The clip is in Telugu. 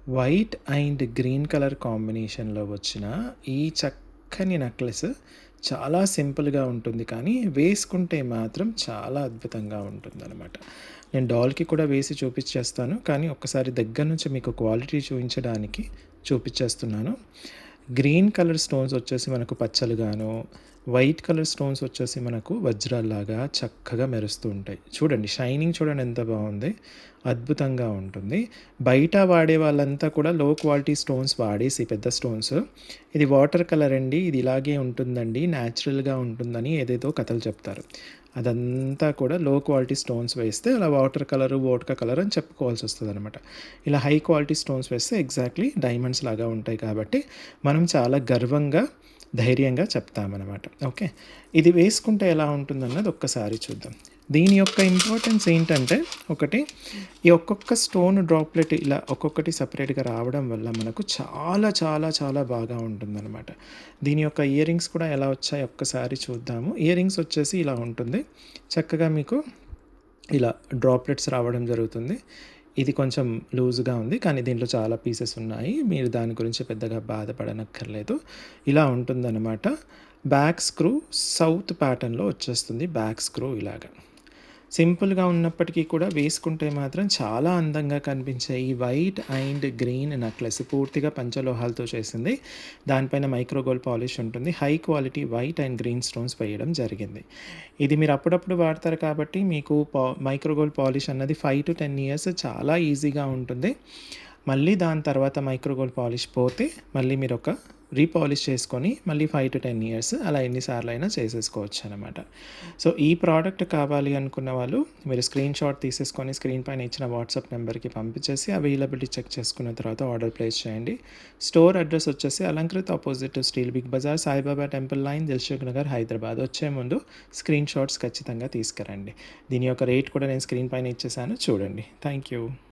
వైట్ అండ్ గ్రీన్ కలర్ కాంబినేషన్‌లో వచ్చిన ఈ చక్కని నెక్లెస్ చాలా సింపుల్‌గా ఉంటుంది. కానీ వేసుకుంటే మాత్రం చాలా అద్భుతంగా ఉంటుందనమాట. నేను డాల్‌కి కూడా వేసి చూపిచ్చేస్తాను. కానీ ఒక్కసారి దగ్గర నుంచి మీకు క్వాలిటీ చూయించడానికి చూపిచ్చేస్తున్నాను. గ్రీన్ కలర్ స్టోన్స్ వచ్చేసి మనకు పచ్చలుగాను, వైట్ కలర్ స్టోన్స్ వచ్చేసి మనకు వజ్రాల్లాగా చక్కగా మెరుస్తూ ఉంటాయి. చూడండి షైనింగ్ చూడండి ఎంత బావుంది. అద్భుతంగా ఉంటుంది. బయట వాడే వాళ్ళంతా కూడా లో క్వాలిటీ స్టోన్స్ వాడేసి పెద్ద స్టోన్స్, ఇది వాటర్ కలర్ అండి, ఇది ఇలాగే ఉంటుందండి, న్యాచురల్‌గా ఉంటుందని ఏదేదో కథలు చెప్తారు. అదంతా కూడా లో క్వాలిటీ స్టోన్స్ వేస్తే అలా వాటర్ కలరు, వోడ్కా కలర్ అని చెప్పుకోవాల్సొస్తదనమాట. ఇలా హై క్వాలిటీ స్టోన్స్ వేస్తే ఎగ్జాక్ట్‌లీ డైమండ్స్ లాగా ఉంటాయి కాబట్టి, మనం చాలా గర్వంగా, ధైర్యంగా చెప్తామనమాట. ఓకే. ఇది వేసుకుంటే ఎలా ఉంటుందన్నది ఒక్కసారి చూద్దాం. దీని యొక్క ఇంపార్టెన్స్ ఏంటంటే, ఒకటి ఈ ఒక్కొక్క స్టోన్ డ్రాప్‌లెట్ ఇలా ఒక్కొక్కటి సెపరేట్‌గా రావడం వల్ల మనకు చాలా, చాలా, చాలా బాగా ఉంటుందనమాట. దీని యొక్క ఇయర్ రింగ్స్ కూడా ఎలా వచ్చాయో ఒక్కసారి చూద్దాము. ఇయర్ రింగ్స్ వచ్చేసి ఇలా ఉంటుంది. చక్కగా మీకు ఇలా డ్రాప్‌లెట్స్ రావడం జరుగుతుంది. ఇది కొంచెం లూజ్‌గా ఉంది. కానీ దీంట్లో చాలా పీసెస్ ఉన్నాయి. మీరు దాని గురించి పెద్దగా బాధపడనక్కర్లేదు. ఇలా ఉంటుందనమాట. బ్యాక్ స్క్రూ సౌత్ ప్యాటర్న్‌లో వచ్చేస్తుంది. బ్యాక్ స్క్రూ ఇలాగ. సింపుల్‌గా ఉన్నప్పటికీ కూడా వేసుకుంటే మాత్రం చాలా అందంగా కనిపించే ఈ వైట్ అండ్ గ్రీన్ నెక్లెస్ పూర్తిగా పంచలోహాలతో చేసింది. దానిపైన మైక్రో గోల్డ్ పాలిష్ ఉంటుంది. High quality white and green stones వేయడం జరిగింది. ఇది మీరు అప్పుడప్పుడు వాడతారు కాబట్టి మీకు మైక్రో గోల్డ్ పాలిష్ అన్నది 5-10 ఇయర్స్ చాలా ఈజీగా ఉంటుంది. మళ్ళీ దాని తర్వాత మైక్రో గోల్డ్ పాలిష్ పోతే మళ్ళీ మీరొక రీపాలిష్ చేసుకొని మళ్ళీ 5-10 ఇయర్స్ అలా ఎన్ని సార్లైనా చేసేసుకోవచ్చనమాట. సో, ఈ ప్రోడక్ట్ కావాలి అనుకున్న వాళ్ళు మీరు స్క్రీన్ షాట్ తీసేసుకొని స్క్రీన్ పైన ఇచ్చిన వాట్సాప్ నెంబర్‌కి పంపించేసి అవైలబిలిటీ చెక్ చేసుకున్న తర్వాత ఆర్డర్ ప్లేస్ చేయండి. స్టోర్ అడ్రస్ వచ్చేసి Alankrit opposite steel Big Bazaar, Saibaba temple line, Dilsukh Nagar, Hyderabad. వచ్చే ముందు స్క్రీన్ షాట్స్ ఖచ్చితంగా తీసుకురండి. దీని యొక్క రేట్ కూడా నేను స్క్రీన్ పైన ఇచ్చేసాను చూడండి. Thank you.